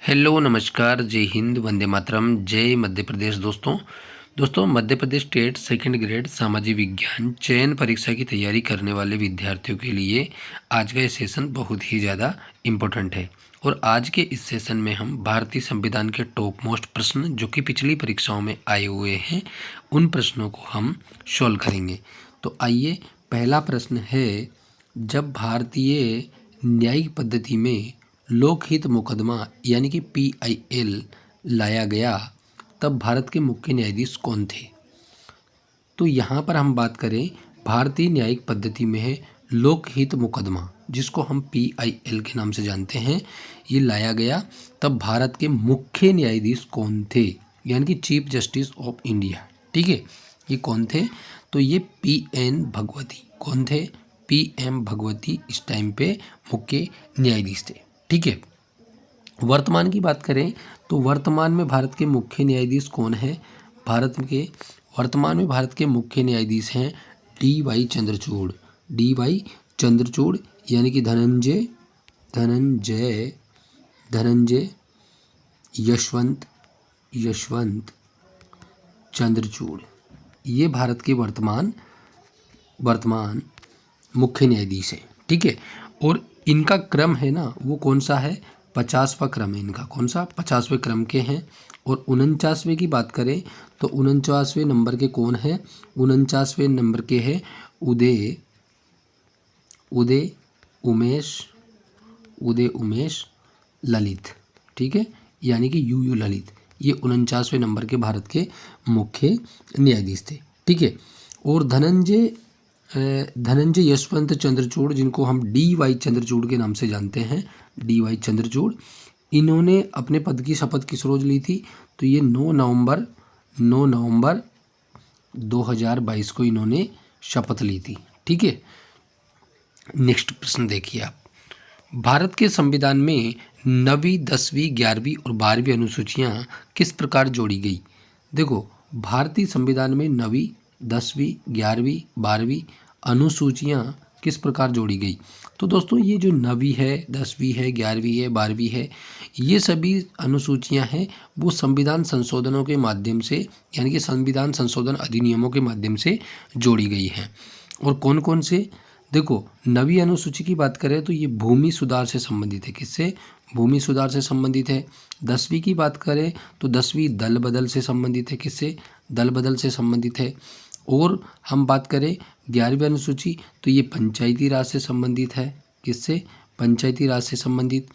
Hello नमस्कार जय हिंद वंदे मातरम जय मध्य प्रदेश। दोस्तों Madhya Pradesh state second grade सामाजिक विज्ञान चयन परीक्षा की तैयारी करने वाले विद्यार्थियों के लिए आज का ये सेशन बहुत ही ज़्यादा इम्पोर्टेंट है। और आज के इस सेशन में हम भारतीय संविधान के टॉप मोस्ट प्रश्न जो कि पिछली परीक्षाओं में आए हुए हैं उन प्रश्नों को हम सॉल्व करेंगे। तो आइए, पहला प्रश्न है, जब भारतीय न्यायिक पद्धति में लोकहित मुकदमा यानी कि PIL लाया गया तब भारत के मुख्य न्यायाधीश कौन थे? तो यहाँ पर हम बात करें भारतीय न्यायिक पद्धति में है लोकहित मुकदमा जिसको हम PIL के नाम से जानते हैं, ये लाया गया तब भारत के मुख्य न्यायाधीश कौन थे यानी कि चीफ जस्टिस ऑफ इंडिया। ठीक है, ये कौन थे? तो ये PM भगवती। कौन थे? PM भगवती इस टाइम पे मुख्य न्यायाधीश थे। ठीक है, वर्तमान की बात करें तो वर्तमान में भारत के मुख्य न्यायाधीश कौन है? वर्तमान में भारत के मुख्य न्यायाधीश हैं DY चंद्रचूड़। DY चंद्रचूड़ यानी कि धनंजय यशवंत चंद्रचूड़, ये भारत के वर्तमान मुख्य न्यायाधीश हैं। ठीक है, और इनका क्रम है ना, वो कौन सा है? 50वां क्रम है इनका। कौन सा? 50वें क्रम के हैं। और 49वें की बात करें तो 49वें नंबर के कौन है? 49वें नंबर के हैं उदय उमेश ललित। ठीक है, यानी कि UU ललित, ये 49वें नंबर के भारत के मुख्य न्यायाधीश थे। ठीक है, और धनंजय यशवंत चंद्रचूड़ जिनको हम DY चंद्रचूड़ के नाम से जानते हैं, DY चंद्रचूड़, इन्होंने अपने पद की शपथ किस रोज ली थी? तो ये 9 नवंबर 2022 को इन्होंने शपथ ली थी। ठीक है, नेक्स्ट प्रश्न देखिए आप, भारत के संविधान में 9वीं 10वीं 11वीं और 12वीं अनुसूचियां किस प्रकार जोड़ी गई? देखो, भारतीय संविधान में 9वीं 10वीं 11वीं 12वीं अनुसूचियां किस प्रकार जोड़ी गई? तो दोस्तों, ये जो 9वीं है, 10वीं है, 11वीं है, 12वीं है, ये सभी अनुसूचियां हैं वो संविधान संशोधनों के माध्यम से यानी कि संविधान संशोधन अधिनियमों के माध्यम से जोड़ी गई हैं। और कौन कौन से? देखो, 9वीं अनुसूची की बात करें तो ये भूमि सुधार से संबंधित है। किससे? भूमि सुधार से संबंधित है। 10वीं की बात करें तो 10वीं दल बदल से संबंधित है। किससे? दल बदल से संबंधित है। और हम बात करें 11वीं अनुसूची तो ये पंचायती राज से संबंधित है। किससे? पंचायती राज से संबंधित।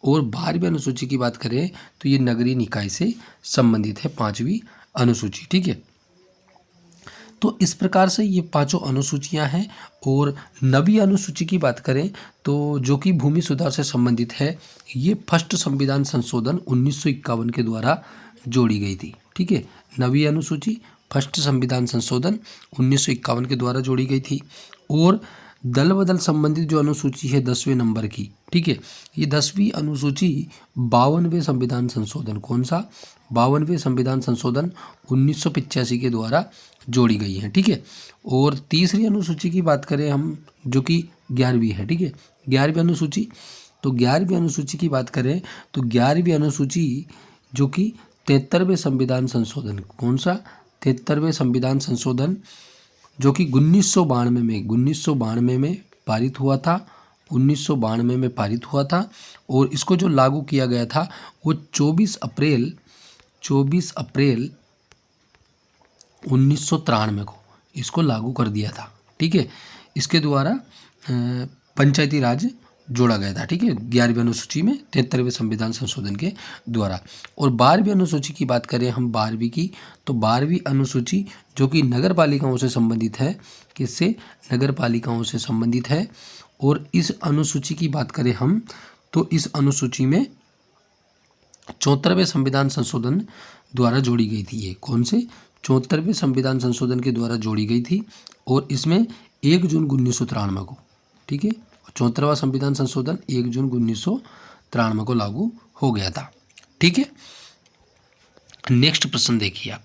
और 12वीं अनुसूची की बात करें तो ये नगरीय निकाय से संबंधित है, 5वीं अनुसूची। ठीक है, तो इस प्रकार से ये पांचों अनुसूचियां हैं। और 9वीं अनुसूची की बात करें तो जो कि भूमि सुधार से संबंधित है, ये फर्स्ट संविधान संशोधन 1951 के द्वारा जोड़ी गई थी। ठीक है, 9वीं अनुसूची फर्स्ट संविधान संशोधन 1951 के द्वारा जोड़ी गई थी। और दल बदल संबंधित जो अनुसूची है 10वें नंबर की, ठीक है, ये 10वीं अनुसूची 52वें संविधान संशोधन, कौन सा? 52वें संविधान संशोधन 1985 के द्वारा जोड़ी गई है। ठीक है, और तीसरी अनुसूची की बात करें हम जो कि 11वीं है। ठीक है, 11वीं अनुसूची, तो 11वीं अनुसूची की बात करें तो 11वीं अनुसूची जो कि 73वें संविधान संशोधन, कौन सा? 73वें संविधान संशोधन जो कि 1992 में पारित हुआ था। 1992 में पारित हुआ था। और इसको जो लागू किया गया था वो 24 अप्रैल 1993 को इसको लागू कर दिया था। ठीक है, इसके द्वारा पंचायती राज जोड़ा गया था। ठीक है, 11वीं अनुसूची में 73वें संविधान संशोधन के द्वारा। और 12वीं अनुसूची की बात करें हम 12वीं की, तो 12वीं अनुसूची जो कि नगर पालिकाओं से संबंधित है। किससे? नगर पालिकाओं से संबंधित है। और इस अनुसूची की बात करें हम तो इस अनुसूची में 74वें संविधान संशोधन द्वारा जोड़ी गई थी। ये कौन से? 74वें संविधान संशोधन के द्वारा जोड़ी गई थी। और इसमें 1 जून 1993 को, ठीक है, 74वां संविधान संशोधन 1 जून 1993 को लागू हो गया था। ठीक है, नेक्स्ट प्रश्न देखिए आप,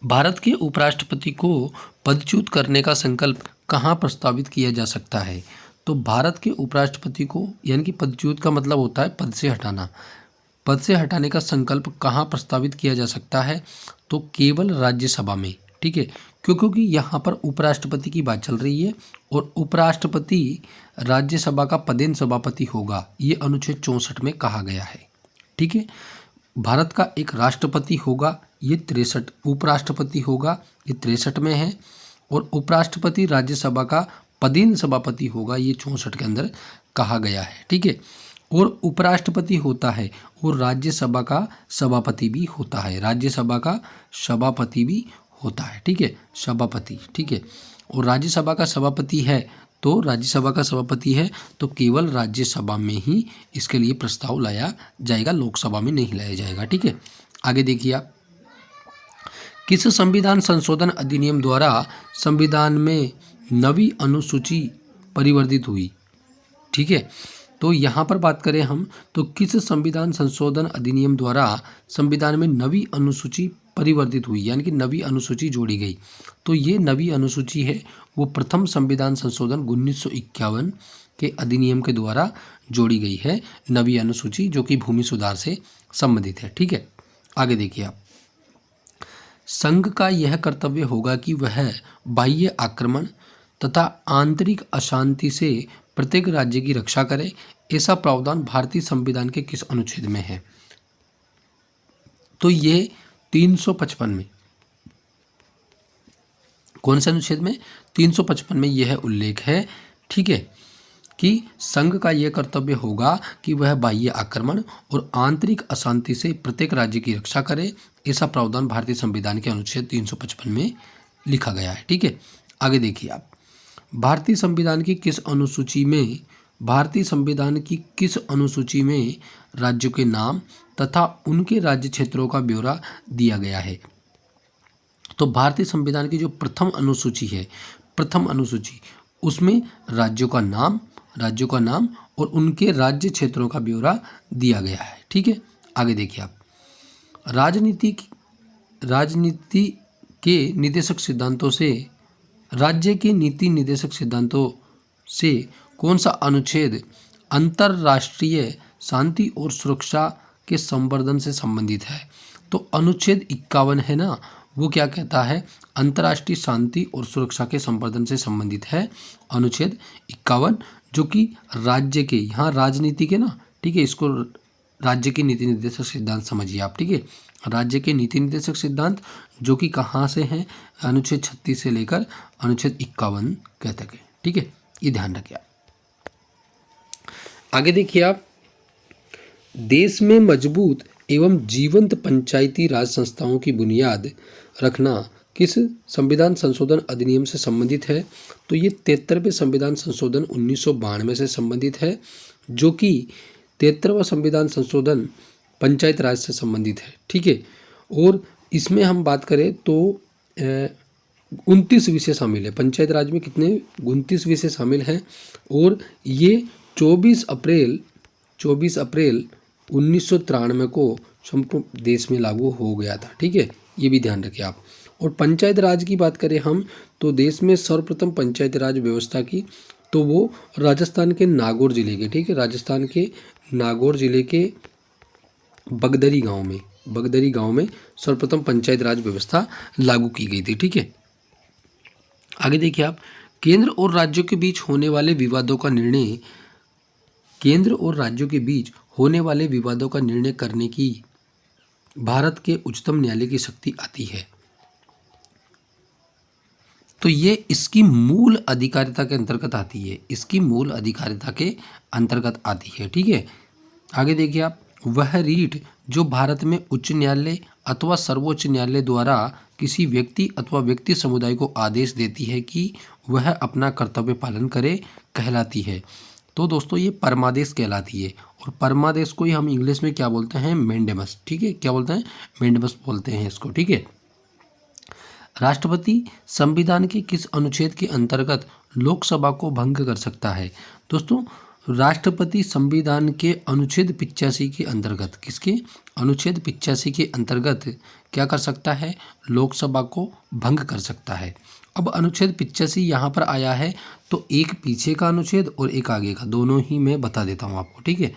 भारत के उपराष्ट्रपति को पदच्युत करने का संकल्प कहाँ प्रस्तावित किया जा सकता है? तो भारत के उपराष्ट्रपति को यानी कि पदच्युत का मतलब होता है पद से हटाना। पद से हटाने का संकल्प कहाँ प्रस्तावित किया जा सकता है? तो केवल राज्यसभा में। ठीक है, क्योंकि यहाँ पर उपराष्ट्रपति की बात चल रही है और उपराष्ट्रपति राज्यसभा का पदेन सभापति होगा, ये अनुच्छेद 64 में कहा गया है। ठीक है, भारत का एक राष्ट्रपति होगा, ये 63, उपराष्ट्रपति होगा, ये 63 में है, और उपराष्ट्रपति राज्यसभा का पदेन सभापति होगा, ये 64 के अंदर कहा गया है। ठीक है, और उपराष्ट्रपति होता है और राज्यसभा का सभापति भी होता है, राज्यसभा का सभापति भी होता है। ठीक है, सभापति। ठीक है, और राज्यसभा का सभापति है तो राज्यसभा का सभापति है तो केवल राज्यसभा में ही इसके लिए प्रस्ताव लाया जाएगा, लोकसभा में नहीं लाया जाएगा। ठीक है, आगे देखिए आप, किस संविधान संशोधन अधिनियम द्वारा संविधान में नवी अनुसूची परिवर्तित हुई? ठीक है, तो यहाँ पर बात करें हम तो किस संविधान संशोधन अधिनियम द्वारा संविधान में नवी अनुसूची परिवर्तित हुई, यानी कि नवी अनुसूची जोड़ी गई। तो ये नवी अनुसूची है वो प्रथम संविधान संशोधन 1951 के अधिनियम के द्वारा जोड़ी गई है नवी अनुसूची, जो कि भूमि सुधार से संबंधित है। ठीक है, आगे देखिए आप, संघ का यह कर्तव्य होगा कि वह बाह्य आक्रमण तथा आंतरिक अशांति से प्रत्येक राज्य की रक्षा करे। ऐसा प्रावधान भारतीय संविधान के किस अनुच्छेद में है? तो ये 355 में। कौन से अनुच्छेद में? 355 में यह उल्लेख है। ठीक है, कि संघ का यह कर्तव्य होगा कि वह बाह्य आक्रमण और आंतरिक अशांति से प्रत्येक राज्य की रक्षा करे। ऐसा प्रावधान भारतीय संविधान के अनुच्छेद 355 में लिखा गया है। ठीक है, आगे देखिए आप, भारतीय संविधान की किस अनुसूची में राज्यों के नाम तथा उनके राज्य क्षेत्रों का ब्यौरा दिया गया है? तो भारतीय संविधान की जो प्रथम अनुसूची उसमें राज्यों का नाम और उनके राज्य क्षेत्रों का ब्यौरा दिया गया है। ठीक है, आगे देखिए आप, राजनीति के निर्देशक सिद्धांतों से राज्य के नीति निर्देशक सिद्धांतों से कौन सा अनुच्छेद अंतर्राष्ट्रीय शांति और सुरक्षा के संवर्धन से संबंधित है? तो अनुच्छेद 51 है ना, वो क्या कहता है? अंतर्राष्ट्रीय शांति और सुरक्षा के संवर्धन से संबंधित है अनुच्छेद 51, जो कि राज्य के, यहाँ राजनीति के ना, ठीक है, इसको राज्य के नीति निर्देशक सिद्धांत समझिए आप। ठीक है, राज्य के नीति निर्देशक सिद्धांत जो कि कहाँ से हैं? अनुच्छेद 36 से लेकर अनुच्छेद 51 कहते हैं। ठीक है, ये ध्यान रखिए आप। आगे देखिए आप, देश में मजबूत एवं जीवंत पंचायती राज संस्थाओं की बुनियाद रखना किस संविधान संशोधन अधिनियम से संबंधित है? तो ये 73वें संविधान संशोधन 1992 से संबंधित है, जो कि 73वां संविधान संशोधन पंचायत राज से संबंधित है। ठीक है, और इसमें हम बात करें तो 29 विषय शामिल है। पंचायत राज में कितने? 29 विषय शामिल हैं, और ये 24 अप्रैल 1993 को संपूर्ण देश में लागू हो गया था। ठीक है, ये भी ध्यान रखिए आप। और पंचायत राज की बात करें हम तो देश में सर्वप्रथम पंचायत राज व्यवस्था की तो वो राजस्थान के नागौर जिले के, ठीक है, राजस्थान के नागौर जिले के बगदरी गांव में सर्वप्रथम पंचायत राज व्यवस्था लागू की गई थी। ठीक है, आगे देखिए आप, केंद्र और राज्यों के बीच होने वाले विवादों का निर्णय करने की भारत के उच्चतम न्यायालय की शक्ति आती है। तो ये इसकी मूल अधिकारिता के अंतर्गत आती है। ठीक है, आगे देखिए आप, वह रीट जो भारत में उच्च न्यायालय अथवा सर्वोच्च न्यायालय द्वारा किसी व्यक्ति अथवा व्यक्ति समुदाय को आदेश देती है कि वह अपना कर्तव्य पालन करे, कहलाती है। तो दोस्तों ये परमादेश कहलाती है, और परमादेश को ही हम इंग्लिश में क्या बोलते हैं? मैंडेमस। ठीक है, क्या बोलते हैं? मैंडेमस बोलते हैं इसको। ठीक है, राष्ट्रपति संविधान के किस अनुच्छेद के अंतर्गत लोकसभा को भंग कर सकता है? दोस्तों, राष्ट्रपति संविधान के अनुच्छेद 85 के अंतर्गत, किसके? अनुच्छेद 85 के अंतर्गत क्या कर सकता है? लोकसभा को भंग कर सकता है। अब अनुच्छेद 85 यहाँ पर आया है, तो एक पीछे का अनुच्छेद और एक आगे का, दोनों ही मैं बता देता हूँ आपको, ठीक है।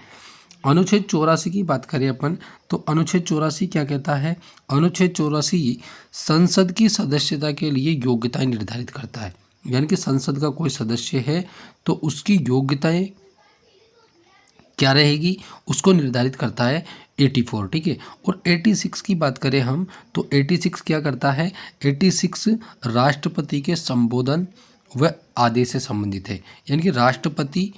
अनुच्छेद 84 की बात करें अपन, तो अनुच्छेद 84 क्या कहता है? अनुच्छेद 84 संसद की सदस्यता के लिए योग्यताएं निर्धारित करता है। यानी कि संसद का कोई सदस्य है तो उसकी योग्यताएं क्या रहेगी, उसको निर्धारित करता है 84, ठीक है। और 86 की बात करें हम, तो 86 क्या करता है? 86 राष्ट्रपति के संबोधन व आदेश से संबंधित है। यानी कि राष्ट्रपति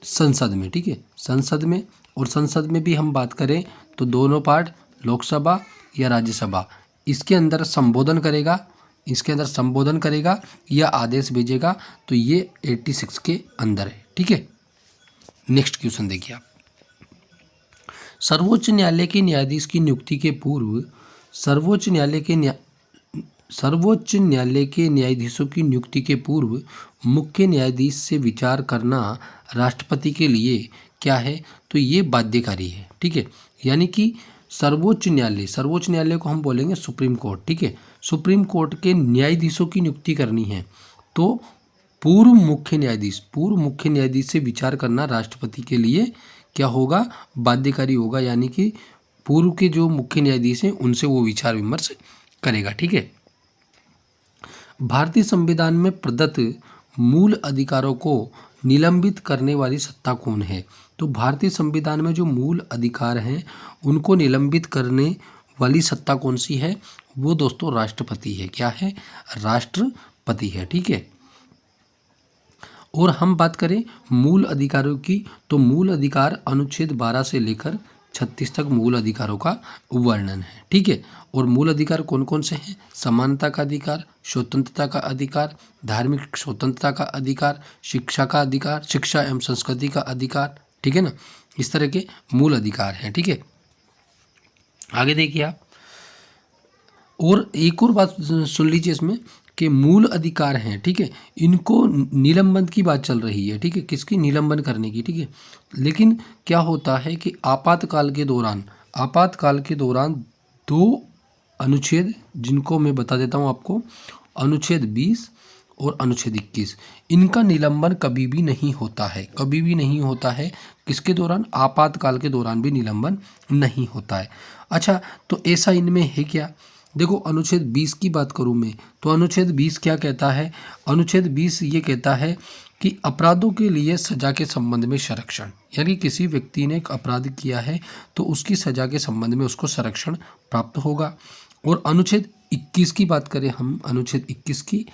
संसद में, ठीक है, संसद में, और संसद में भी हम बात करें तो दोनों पार्ट, लोकसभा या राज्यसभा, इसके अंदर संबोधन करेगा, इसके अंदर संबोधन करेगा या आदेश भेजेगा, तो ये 86 के अंदर है, ठीक है। नेक्स्ट क्वेश्चन देखिए आप। सर्वोच्च न्यायालय के न्यायाधीश की नियुक्ति के पूर्व सर्वोच्च न्यायालय के न्यायाधीशों की नियुक्ति के पूर्व मुख्य न्यायाधीश से विचार करना राष्ट्रपति के लिए क्या है? तो ये बाध्यकारी है, ठीक है। यानी कि सर्वोच्च न्यायालय को हम बोलेंगे सुप्रीम कोर्ट, ठीक है। सुप्रीम कोर्ट के न्यायाधीशों की नियुक्ति करनी है तो पूर्व मुख्य न्यायाधीश से विचार करना राष्ट्रपति के लिए क्या होगा? बाध्यकारी होगा। यानी कि पूर्व के जो मुख्य न्यायाधीश हैं उनसे वो विचार विमर्श करेगा, ठीक है। भारतीय संविधान में प्रदत्त मूल अधिकारों को निलंबित करने वाली सत्ता कौन है? तो भारतीय संविधान में जो मूल अधिकार हैं उनको निलंबित करने वाली सत्ता कौन सी है? वो दोस्तों राष्ट्रपति है। क्या है? राष्ट्रपति है, ठीक है। और हम बात करें मूल अधिकारों की, तो मूल अधिकार अनुच्छेद 12 से लेकर 36 तक मूल अधिकारों का वर्णन है, ठीक है। और मूल अधिकार कौन कौन से हैं? समानता का अधिकार, स्वतंत्रता का अधिकार, धार्मिक स्वतंत्रता का अधिकार, शिक्षा का अधिकार, शिक्षा एवं संस्कृति का अधिकार, ठीक है ना। इस तरह के मूल अधिकार हैं, ठीक है। आगे देखिए आप, और एक और बात सुन लीजिए इसमें कि मूल अधिकार हैं, ठीक है, इनको निलंबन की बात चल रही है, ठीक है, किसकी? निलंबन करने की, ठीक है। लेकिन क्या होता है कि आपातकाल के दौरान दो अनुच्छेद, जिनको मैं बता देता हूँ आपको, अनुच्छेद 20 और अनुच्छेद 21, इनका निलंबन कभी भी नहीं होता है। किसके दौरान? आपातकाल के दौरान भी निलंबन नहीं होता है। अच्छा, तो ऐसा इनमें है क्या? देखो, अनुच्छेद 20 की बात करूं मैं, तो अनुच्छेद 20 क्या कहता है? अनुच्छेद 20 ये कहता है कि अपराधों के लिए सजा के संबंध में संरक्षण, यानी किसी व्यक्ति ने एक अपराध किया है तो उसकी सजा के संबंध में उसको संरक्षण प्राप्त होगा। और अनुच्छेद 21 की बात करें हम, अनुच्छेद 21 की,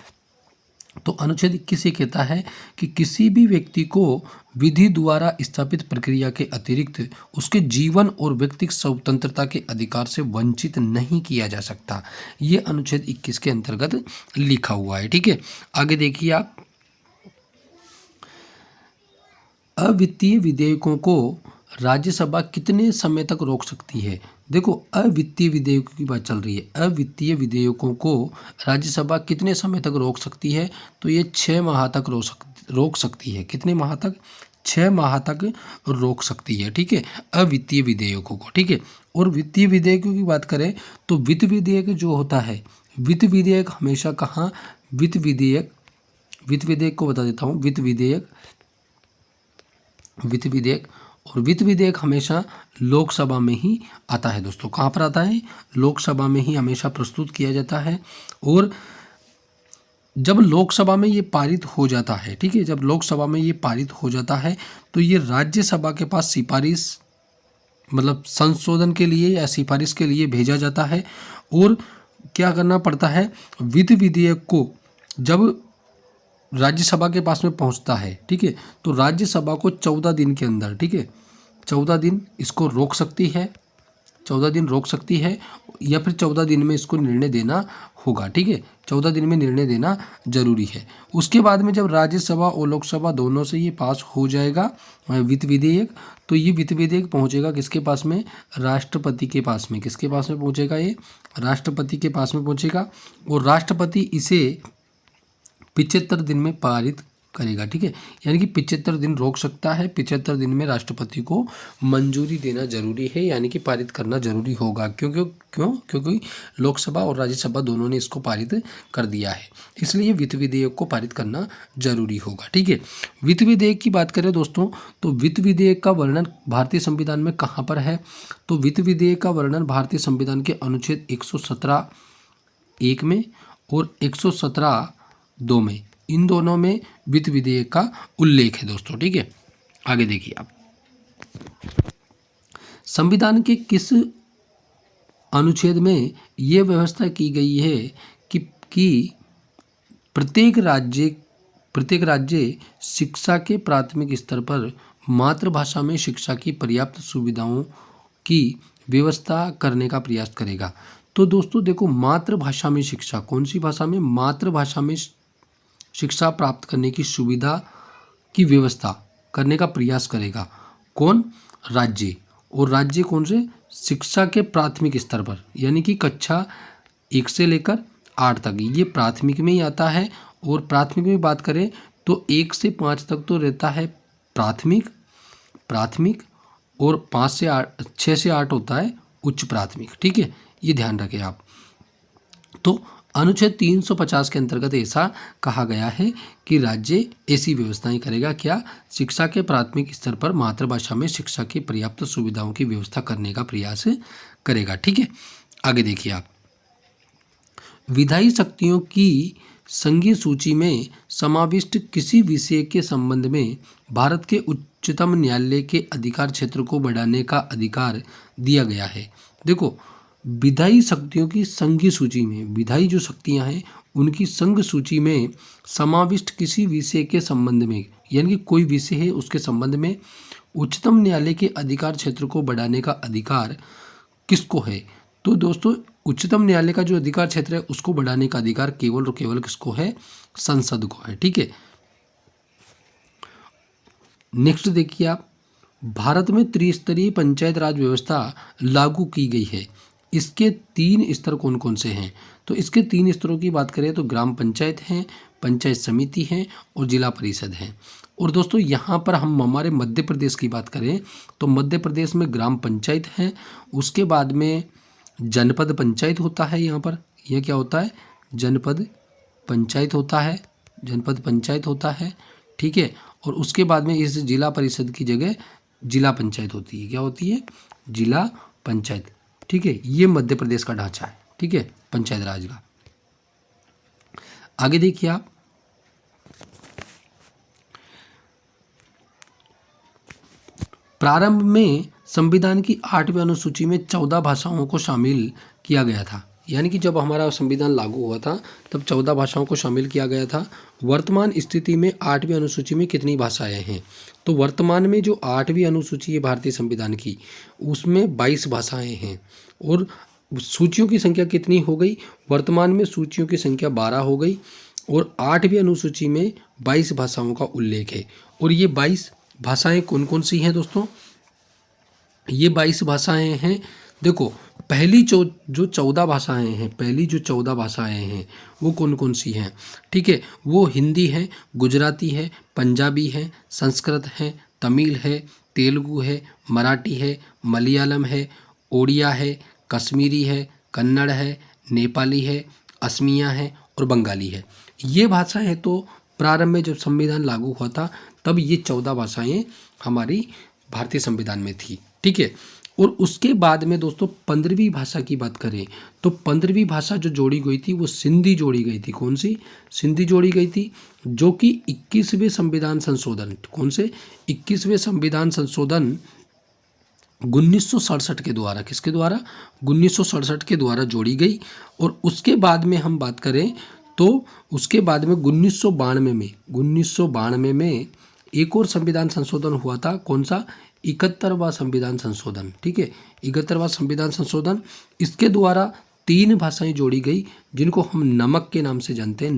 तो अनुच्छेद 21 ये कहता है कि किसी भी व्यक्ति को विधि द्वारा स्थापित प्रक्रिया के अतिरिक्त उसके जीवन और व्यक्तिगत स्वतंत्रता के अधिकार से वंचित नहीं किया जा सकता। ये अनुच्छेद 21 के अंतर्गत लिखा हुआ है, ठीक है। आगे देखिए आप, अवित्तीय विधेयकों को राज्यसभा कितने समय तक रोक सकती है? देखो, अवित्तीय विधेयकों की बात चल रही है। अवित्तीय विधेयकों को राज्यसभा कितने समय तक रोक सकती है? तो ये 6 माह तक रोक सकती है। कितने माह तक? 6 माह तक रोक सकती है, ठीक है, अवित्तीय विधेयकों को, ठीक है। और वित्तीय विधेयकों की बात करें तो वित्त विधेयक जो होता है, वित्त विधेयक हमेशा कहाँ? वित्त विधेयक को बता देता हूँ। वित्त विधेयक हमेशा लोकसभा में ही आता है दोस्तों। कहाँ पर आता है? लोकसभा में ही हमेशा प्रस्तुत किया जाता है। और जब लोकसभा में ये पारित हो जाता है, ठीक है, जब लोकसभा में ये पारित हो जाता है तो ये राज्यसभा के पास सिफारिश, मतलब संशोधन के लिए या सिफारिश के लिए भेजा जाता है। और क्या करना पड़ता है? वित्त विधेयक को जब राज्यसभा के पास में पहुंचता है, ठीक है, तो राज्यसभा को 14 दिन के अंदर, ठीक है, 14 दिन इसको रोक सकती है, 14 दिन रोक सकती है, या फिर 14 दिन में इसको निर्णय देना होगा, ठीक है, 14 दिन में निर्णय देना जरूरी है। उसके बाद में जब राज्यसभा और लोकसभा दोनों से ये पास हो जाएगा वित्त विधेयक, तो ये वित्त विधेयक पहुंचेगा किसके पास में? राष्ट्रपति के पास में। किसके पास में पहुंचेगा? ये राष्ट्रपति के पास में पहुंचेगा। और राष्ट्रपति इसे 75 दिन में पारित करेगा। ठीक है, यानी कि 75 दिन रोक सकता है। 75 दिन में राष्ट्रपति को मंजूरी देना जरूरी है, यानी कि पारित करना जरूरी होगा। क्योंकि लोकसभा और राज्यसभा दोनों ने इसको पारित कर दिया है, इसलिए वित्त विधेयक को पारित करना जरूरी होगा। ठीक है, वित्त विधेयक की बात करें दोस्तों, तो वित्त विधेयक का वर्णन भारतीय संविधान में कहाँ पर है? तो वित्त विधेयक का वर्णन भारतीय संविधान के अनुच्छेद 117(1) में और 117(2) में, इन दोनों में वित्त विधेयक का उल्लेख है दोस्तों। ठीक है, आगे देखिए आप, संविधान के किस अनुच्छेद में यह व्यवस्था की गई है कि प्रत्येक राज्य शिक्षा के प्राथमिक स्तर पर मातृभाषा में शिक्षा की पर्याप्त सुविधाओं की व्यवस्था करने का प्रयास करेगा? तो दोस्तों देखो, मातृभाषा में शिक्षा, कौन सी भाषा में? मातृभाषा में शिक्षा प्राप्त करने की सुविधा की व्यवस्था करने का प्रयास करेगा। कौन? राज्य। और राज्य कौन से? शिक्षा के प्राथमिक स्तर पर, यानी कि कक्षा 1 से लेकर 8 तक, ये प्राथमिक में ही आता है। और प्राथमिक में बात करें तो 1 से 5 तक तो रहता है प्राथमिक, और 6 से 8 होता है उच्च प्राथमिक। ठीक है, ये ध्यान रखें आप। तो अनुच्छेद 350 के अंतर्गत ऐसा कहा गया है कि राज्य ऐसी व्यवस्थाएं करेगा, क्या? शिक्षा के प्राथमिक स्तर पर मातृभाषा में शिक्षा की पर्याप्त सुविधाओं की व्यवस्था करने का प्रयास करेगा। ठीक है, आगे देखिए आप, विधायी शक्तियों की संघीय सूची में समाविष्ट किसी विषय के संबंध में भारत के उच्चतम न्यायालय के अधिकार क्षेत्र को बढ़ाने का अधिकार दिया गया है। देखो, विधायी शक्तियों की संघीय सूची में, विधायी जो शक्तियां हैं उनकी संघ सूची में समाविष्ट किसी विषय के संबंध में, यानी कि कोई विषय है उसके संबंध में उच्चतम न्यायालय के अधिकार क्षेत्र को बढ़ाने का अधिकार किसको है? तो दोस्तों, उच्चतम न्यायालय का जो अधिकार क्षेत्र है उसको बढ़ाने का अधिकार केवल और केवल किसको है? संसद को है। ठीक है, नेक्स्ट देखिए आप, भारत में त्रिस्तरीय पंचायत राज व्यवस्था लागू की गई है। इसके 3 स्तर कौन कौन से हैं? तो इसके 3 स्तरों की बात करें तो ग्राम पंचायत हैं, पंचायत समिति हैं और जिला परिषद हैं। और दोस्तों, यहाँ पर हम हमारे मध्य प्रदेश की बात करें तो मध्य प्रदेश में ग्राम पंचायत हैं, उसके बाद में जनपद पंचायत होता है। यहाँ पर यह क्या होता है? जनपद पंचायत होता है। ठीक है, और उसके बाद में इस जिला परिषद की जगह जिला पंचायत होती है। क्या होती है? जिला पंचायत। ठीक है, ये मध्य प्रदेश का ढांचा है। ठीक है, पंचायत राज का। आगे देखिए आप, प्रारंभ में संविधान की 8वीं अनुसूची में 14 भाषाओं को शामिल किया गया था, यानी कि जब हमारा संविधान लागू हुआ था तब 14 भाषाओं को शामिल किया गया था। वर्तमान स्थिति में 8वीं अनुसूची में कितनी भाषाएं हैं? तो वर्तमान में जो 8वीं अनुसूची है भारतीय संविधान की, उसमें 22 भाषाएं हैं। और सूचियों की संख्या कितनी हो गई? वर्तमान में सूचियों की संख्या 12 हो गई और 8वीं अनुसूची में 22 भाषाओं का उल्लेख है। और ये 22 भाषाएं कौन कौन सी हैं दोस्तों? ये 22 भाषाएं हैं, देखो, पहली जो 14 भाषाएं हैं वो कौन कौन सी हैं? ठीक है, वो हिंदी है, गुजराती है, पंजाबी है, संस्कृत है, तमिल है, तेलुगु है, मराठी है, मलयालम है, ओडिया है, कश्मीरी है, कन्नड़ है, नेपाली है, असमिया है और बंगाली है। ये भाषाएं तो प्रारंभ में जब संविधान लागू हुआ था तब ये 14 भाषाएं हमारी भारतीय संविधान में थी। ठीक है, और उसके बाद में दोस्तों 15वीं भाषा की बात करें तो 15वीं भाषा जो जोड़ी गई थी वो सिंधी जोड़ी गई थी। कौन सी? सिंधी जोड़ी गई थी, जो कि 21वें संविधान संशोधन, कौन से? 21वें संविधान संशोधन 1967 के द्वारा, किसके द्वारा? 1967 के द्वारा जोड़ी गई। और उसके बाद में हम बात करें तो उसके बाद में 1992 में एक और संविधान संशोधन हुआ था। कौन सा? 71वां संविधान संशोधन। ठीक है, 71वां संविधान संशोधन, इसके द्वारा 3 भाषाएं जोड़ी गई जिनको हम नमक के नाम से जानते हैं।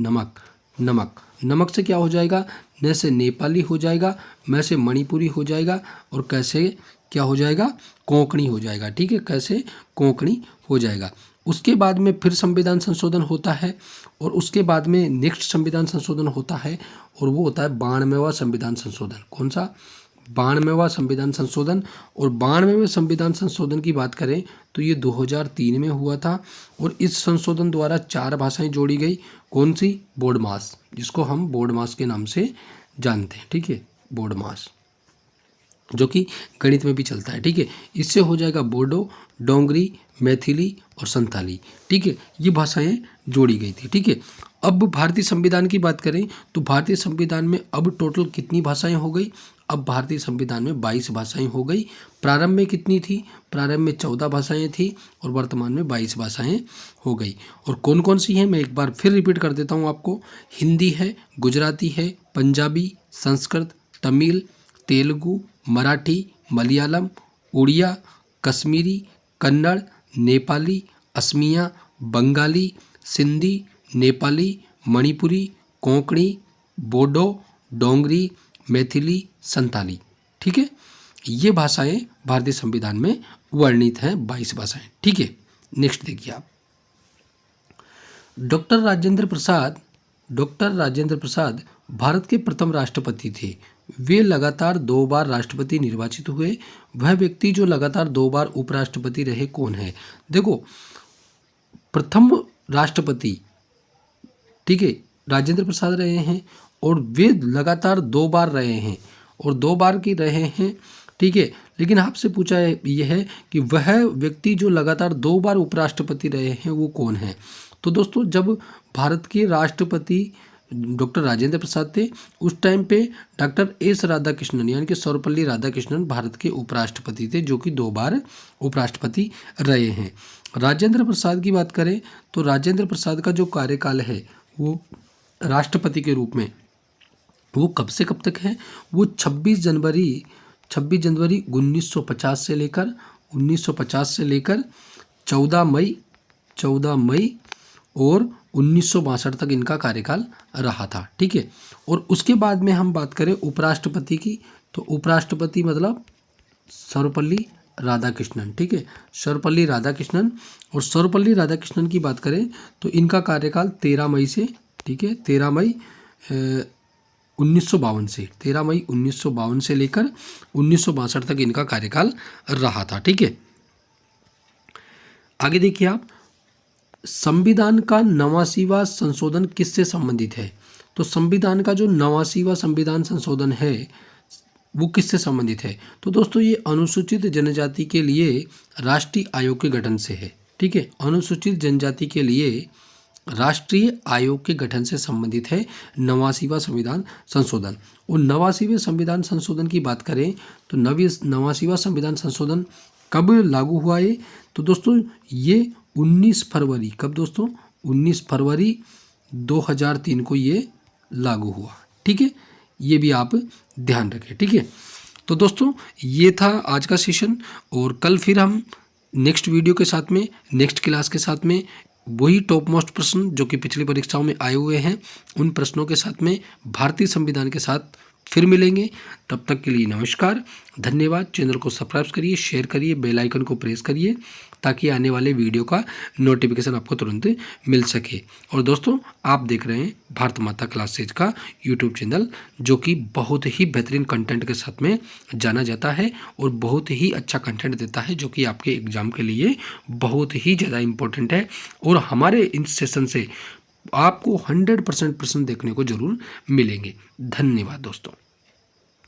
नमक से क्या हो जाएगा? न से नेपाली हो जाएगा, म से मणिपुरी हो जाएगा और कैसे क्या हो जाएगा? कोंकणी हो जाएगा। ठीक है, कैसे? कोंकणी हो जाएगा। उसके बाद में फिर संविधान संशोधन होता है और उसके बाद में नेक्स्ट संविधान संशोधन होता है और वो होता है 92वां संविधान संशोधन। कौन सा? 92वां संविधान संशोधन। और 92वें संविधान संशोधन की बात करें तो ये 2003 में हुआ था और इस संशोधन द्वारा 4 भाषाएं जोड़ी गई। कौन सी? बोडमास, जिसको हम बोडमास के नाम से जानते हैं। ठीक है, बोडमास, जो कि गणित में भी चलता है। ठीक है, इससे हो जाएगा बोडो, डोंगरी, मैथिली और संथाली। ठीक है, ये भाषाएं जोड़ी गई थी। ठीक है, अब भारतीय संविधान की बात करें तो भारतीय संविधान में अब टोटल कितनी भाषाएं हो गई? अब भारतीय संविधान में 22 भाषाएं हो गई। प्रारंभ में कितनी थी? प्रारंभ में 14 भाषाएं थी और वर्तमान में 22 भाषाएं हो गई। और कौन कौन सी हैं मैं एक बार फिर रिपीट कर देता हूँ आपको। हिंदी है, गुजराती है, पंजाबी, संस्कृत, तमिल, तेलुगु, मराठी, मलयालम, उड़िया, कश्मीरी, कन्नड़, नेपाली, असमिया, बंगाली, सिंधी, नेपाली, मणिपुरी, कोंकणी, बोडो, डोंगरी, मैथिली, संताली। ठीक है, ये भाषाएं भारतीय संविधान में वर्णित हैं, 22 भाषाएं। ठीक है, नेक्स्ट देखिए आप। डॉक्टर राजेंद्र प्रसाद भारत के प्रथम राष्ट्रपति थे। वे लगातार 2 बार राष्ट्रपति निर्वाचित हुए। वह व्यक्ति जो लगातार 2 बार उपराष्ट्रपति रहे कौन है? देखो, प्रथम राष्ट्रपति, ठीक है, राजेंद्र प्रसाद रहे हैं और वे लगातार 2 बार रहे हैं और 2 बार की रहे हैं। ठीक है, लेकिन आपसे पूछा है यह है कि वह व्यक्ति जो लगातार 2 बार उपराष्ट्रपति रहे हैं वो कौन है? तो दोस्तों, जब भारत के राष्ट्रपति डॉक्टर राजेंद्र प्रसाद थे उस टाइम पे डॉक्टर एस राधाकृष्णन यानी कि सर्वपल्ली राधाकृष्णन भारत के उपराष्ट्रपति थे, जो कि 2 बार उपराष्ट्रपति रहे हैं। राजेंद्र प्रसाद की बात करें तो राजेंद्र प्रसाद का जो कार्यकाल है वो राष्ट्रपति के रूप में वो कब से कब तक है? वो 26 जनवरी 1950 से लेकर 14 मई और 1962 तक इनका कार्यकाल रहा था। ठीक है, और उसके बाद में हम बात करें उपराष्ट्रपति की तो उपराष्ट्रपति मतलब सर्वपल्ली राधाकृष्णन। ठीक है, सर्वपल्ली राधाकृष्णन। और सर्वपल्ली राधाकृष्णन की बात करें तो इनका कार्यकाल 13 मई से, ठीक है, 13 मई 1952 से लेकर 1962 तक इनका कार्यकाल रहा था। ठीक है, आगे देखिए आप। संविधान का 89वां संशोधन किससे संबंधित है? तो संविधान का जो 89वां संविधान संशोधन है वो किससे संबंधित है? तो दोस्तों, ये अनुसूचित जनजाति के लिए राष्ट्रीय आयोग के गठन से है। ठीक है, अनुसूचित जनजाति के लिए राष्ट्रीय आयोग के गठन से संबंधित है 89वां संविधान संशोधन। और 89वें संविधान संशोधन की बात करें तो 89वां संविधान संशोधन कब लागू हुआ है? तो दोस्तों, ये 19 फरवरी, कब दोस्तों? 19 फरवरी 2003 को ये लागू हुआ। ठीक है, ये भी आप ध्यान रखें। ठीक है, तो दोस्तों, ये था आज का सेशन और कल फिर हम नेक्स्ट वीडियो के साथ में, नेक्स्ट क्लास के साथ में वही टॉप मोस्ट प्रश्न जो कि पिछली परीक्षाओं में आए हुए हैं उन प्रश्नों के साथ में भारतीय संविधान के साथ फिर मिलेंगे। तब तक के लिए नमस्कार, धन्यवाद। चैनल को सब्सक्राइब करिए, शेयर करिए, बेल आइकन को प्रेस करिए ताकि आने वाले वीडियो का नोटिफिकेशन आपको तुरंत मिल सके। और दोस्तों, आप देख रहे हैं भारत माता क्लासेज का यूट्यूब चैनल, जो कि बहुत ही बेहतरीन कंटेंट के साथ में जाना जाता है और बहुत ही अच्छा कंटेंट देता है, जो कि आपके एग्जाम के लिए बहुत ही ज़्यादा इम्पोर्टेंट है। और हमारे इन सेशन से आपको 100% प्रश्न देखने को जरूर मिलेंगे। धन्यवाद दोस्तों।